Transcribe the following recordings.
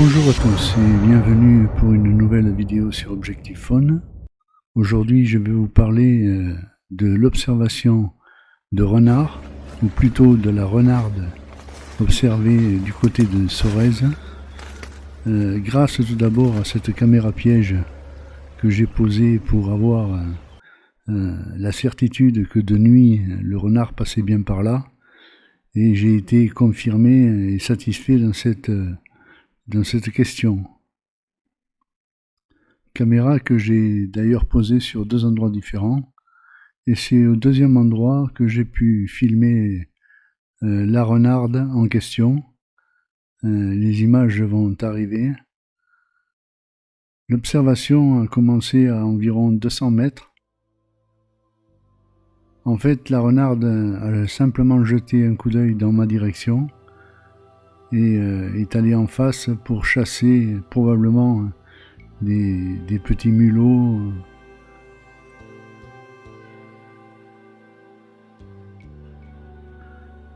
Bonjour à tous et bienvenue pour une nouvelle vidéo sur Objectif Faune. Aujourd'hui je vais vous parler de l'observation de renards, ou plutôt de la renarde observée du côté de Sorèze. Grâce tout d'abord à cette caméra piège que j'ai posée pour avoir la certitude que de nuit le renard passait bien par là, et j'ai été confirmé et satisfait dans cette question. Caméra que j'ai d'ailleurs posée sur deux endroits différents, et c'est au deuxième endroit que j'ai pu filmer la renarde en question. Les images vont arriver. L'observation a commencé à environ 200 mètres. En fait, la renarde a simplement jeté un coup d'œil dans ma direction et est allée en face pour chasser probablement des petits mulots.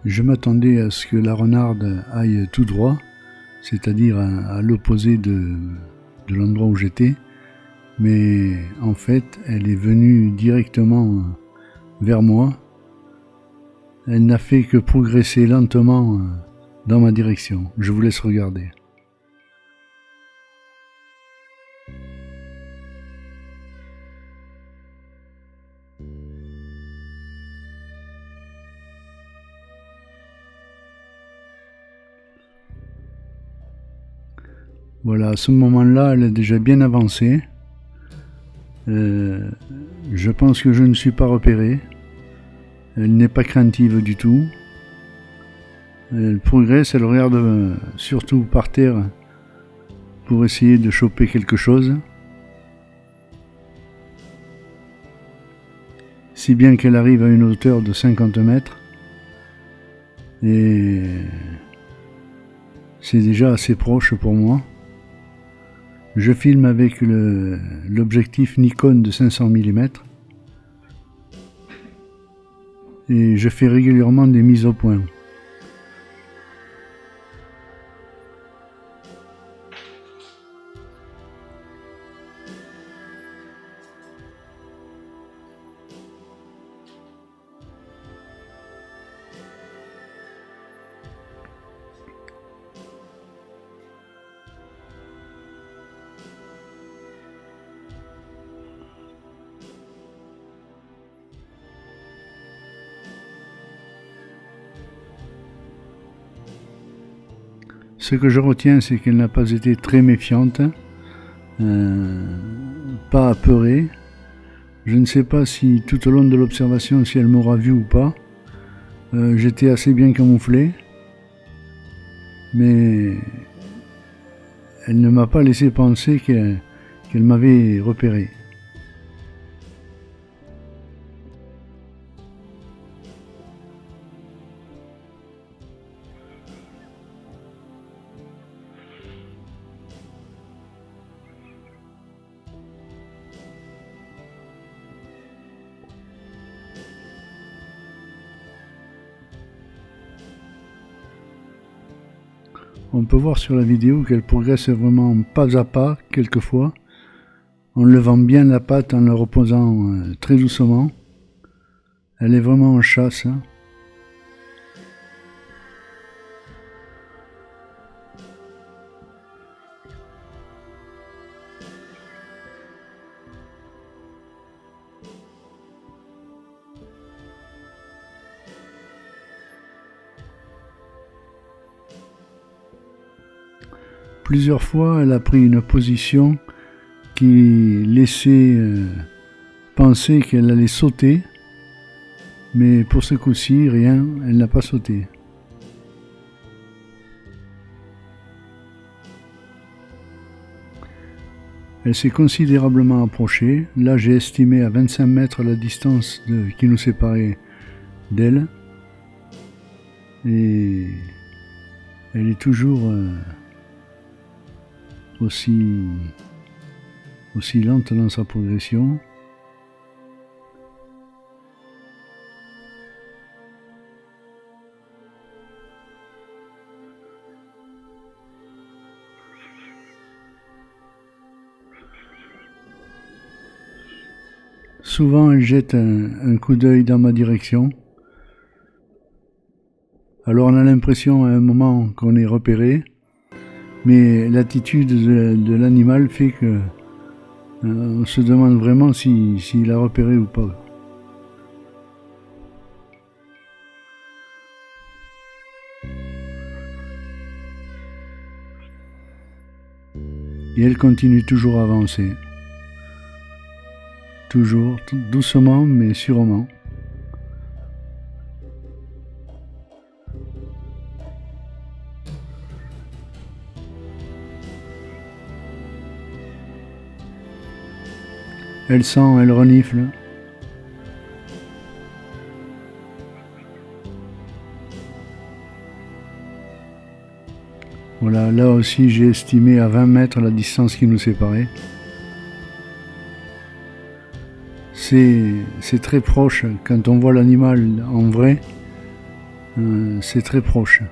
Je m'attendais à ce que la renarde aille tout droit, c'est-à-dire à l'opposé de l'endroit où j'étais, mais en fait, elle est venue directement vers moi. Elle n'a fait que progresser lentement dans ma direction. Je vous laisse regarder. Voilà, à ce moment-là, elle est déjà bien avancée. Je pense que je ne suis pas repéré. Elle n'est pas craintive du tout. Elle progresse, elle regarde surtout par terre pour essayer de choper quelque chose. Si bien qu'elle arrive à une hauteur de 50 mètres. Et c'est déjà assez proche pour moi. Je filme avec l'objectif Nikon de 500 mm. Et je fais régulièrement des mises au point. Ce que je retiens, c'est qu'elle n'a pas été très méfiante, pas apeurée. Je ne sais pas si tout au long de l'observation, si elle m'aura vu ou pas. J'étais assez bien camouflé, mais elle ne m'a pas laissé penser qu'elle m'avait repéré. On peut voir sur la vidéo qu'elle progresse vraiment pas à pas, quelquefois, en levant bien la patte, en la reposant très doucement. Elle est vraiment en chasse. Plusieurs fois, elle a pris une position qui laissait penser qu'elle allait sauter, mais pour ce coup-ci, rien, elle n'a pas sauté. Elle s'est considérablement approchée. Là, j'ai estimé à 25 mètres la distance qui nous séparait d'elle. Et elle est toujours aussi lente dans sa progression. Souvent, elle jette un coup d'œil dans ma direction. Alors on a l'impression à un moment qu'on est repéré, mais l'attitude de l'animal fait que on se demande vraiment s'il a repéré ou pas. Et elle continue toujours à avancer. Toujours, doucement mais sûrement. Elle sent, elle renifle. Voilà, là aussi j'ai estimé à 20 mètres la distance qui nous séparait. C'est très proche, quand on voit l'animal en vrai, c'est très proche.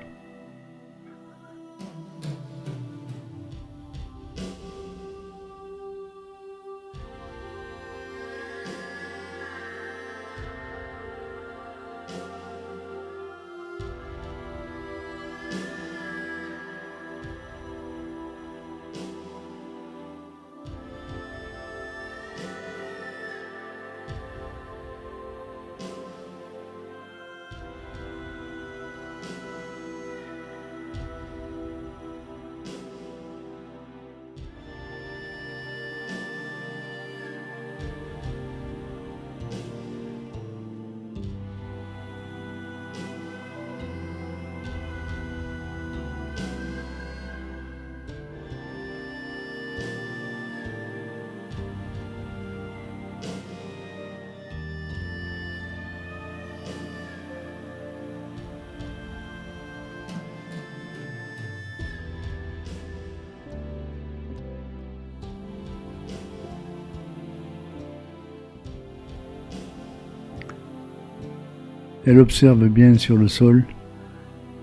Elle observe bien sur le sol,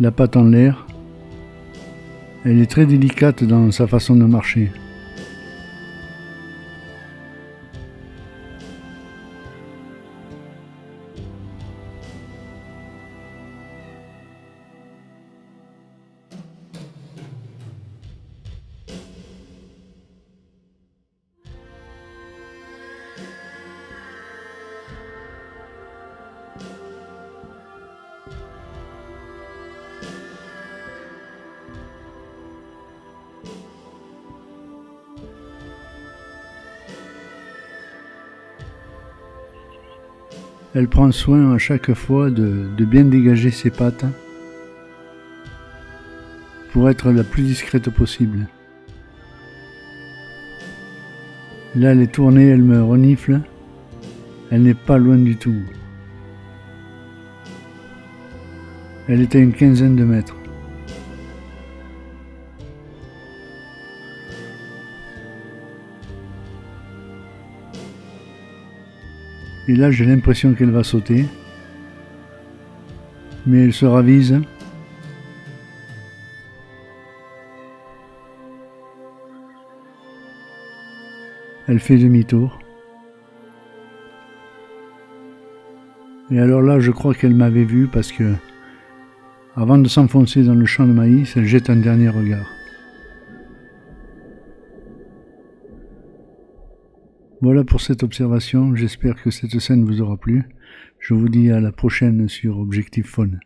la patte en l'air. Elle est très délicate dans sa façon de marcher. Elle prend soin à chaque fois de bien dégager ses pattes pour être la plus discrète possible. Là, elle est tournée, elle me renifle. Elle n'est pas loin du tout. Elle est à une quinzaine de mètres. Et là, j'ai l'impression qu'elle va sauter. Mais elle se ravise. Elle fait demi-tour. Et alors là, je crois qu'elle m'avait vu parce que, avant de s'enfoncer dans le champ de maïs, elle jette un dernier regard. Voilà pour cette observation, j'espère que cette scène vous aura plu. Je vous dis à la prochaine sur Objectif Faune.